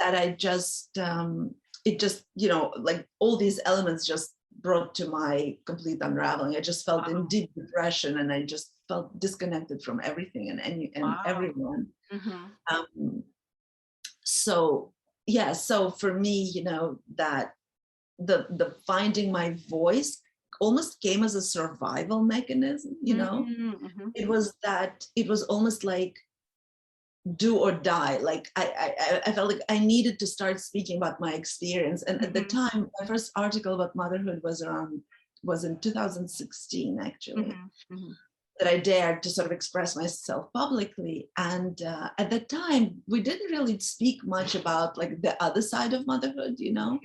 that I just, it just, you know, like all these elements just brought to my complete unraveling. I just felt in deep depression, and I just felt disconnected from everything and everyone. So yeah, so for me, you know, that the finding my voice almost came as a survival mechanism, you know. It was almost like do or die. Like I felt like I needed to start speaking about my experience. And at the time, my first article about motherhood was in 2016, actually, that I dared to sort of express myself publicly. And at the time, we didn't really speak much about like the other side of motherhood, you know.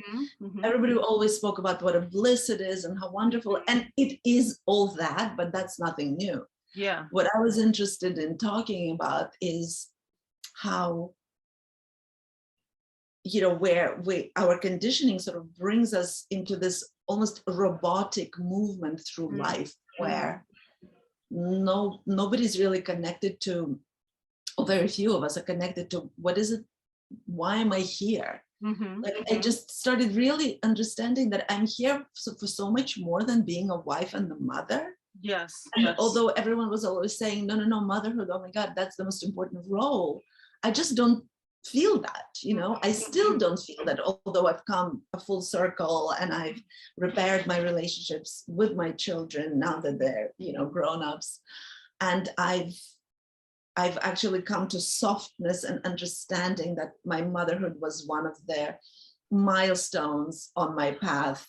Everybody always spoke about what a bliss it is and how wonderful, and it is all that, but that's nothing new. Yeah. What I was interested in talking about is how, you know, where our conditioning sort of brings us into this almost robotic movement through life, where nobody's really connected to, or very few of us are connected to, what is it, why am I here? Like I just started really understanding that I'm here for so much more than being a wife and a mother. Yes. And although everyone was always saying, no, motherhood, oh my God, that's the most important role, I just don't feel that, you know. I still don't feel that, although I've come a full circle and I've repaired my relationships with my children now that they're, you know, grown-ups. And I've actually come to softness and understanding that my motherhood was one of the milestones on my path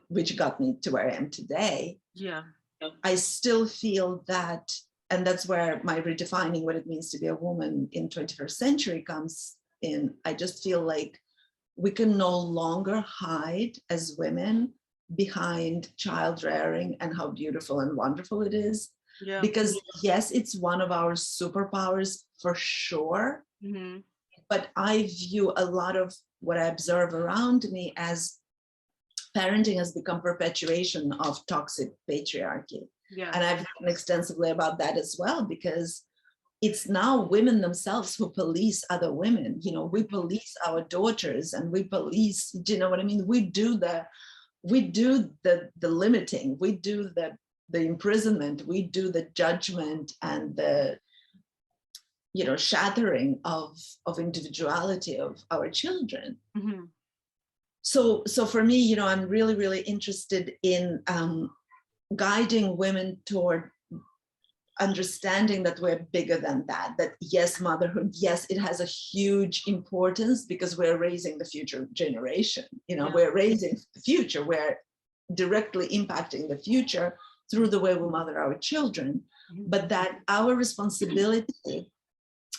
which got me to where I am today. Yeah. I still feel that, and that's where my redefining what it means to be a woman in 21st century comes in. I just feel like we can no longer hide as women behind child rearing and how beautiful and wonderful it is. Yeah. Because yes, it's one of our superpowers for sure. But I view a lot of what I observe around me as parenting has become perpetuation of toxic patriarchy. Yeah. And I've written extensively about that as well, because it's now women themselves who police other women. You know, we police our daughters, and we police, do you know what I mean? We do the limiting, we do the imprisonment, we do the judgment and the, you know, shattering of individuality of our children. So for me, you know, I'm really, really interested in guiding women toward understanding that we're bigger than that, that yes, motherhood, yes, it has a huge importance because we're raising the future generation. You know, we're raising the future, we're directly impacting the future through the way we mother our children, but that our responsibility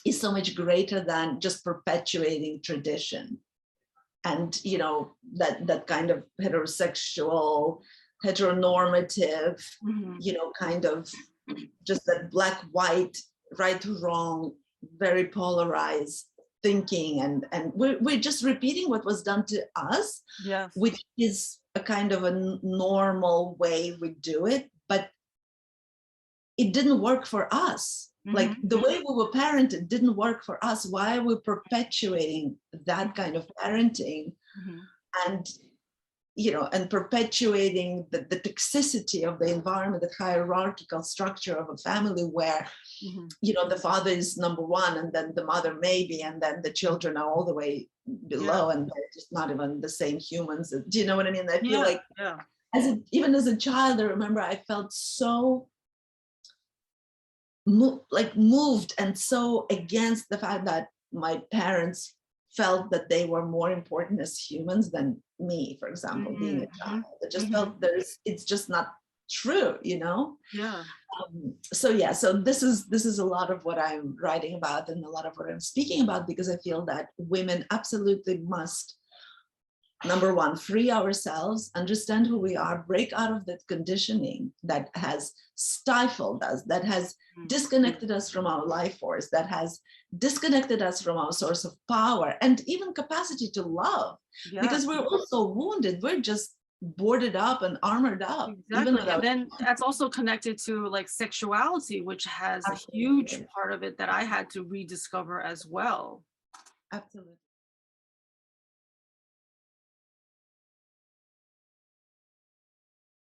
is so much greater than just perpetuating tradition. And, you know, that kind of heteronormative, you know, kind of just that black, white, right, wrong, very polarized thinking. And we're just repeating what was done to us, which is a kind of a normal way we do it, but it didn't work for us. Like the way we were parented didn't work for us. Why are we perpetuating that kind of parenting? And, you know, and perpetuating the toxicity of the environment, the hierarchical structure of a family where, you know, the father is number one, and then the mother maybe, and then the children are all the way below, and they're just not even the same humans. Do you know what I mean? I feel like even as a child, I remember I felt so moved and so against the fact that my parents felt that they were more important as humans than me, for example, being a child. I just felt it's just not true, you know? So yeah, so this is a lot of what I'm writing about and a lot of what I'm speaking about, because I feel that women absolutely must, number one, free ourselves, understand who we are, break out of that conditioning that has stifled us, that has disconnected us from our life force, that has disconnected us from our source of power and even capacity to love, because we're also wounded. We're just boarded up and armored up. Exactly. And then that's also connected to like sexuality, which has a huge part of it that I had to rediscover as well. Absolutely.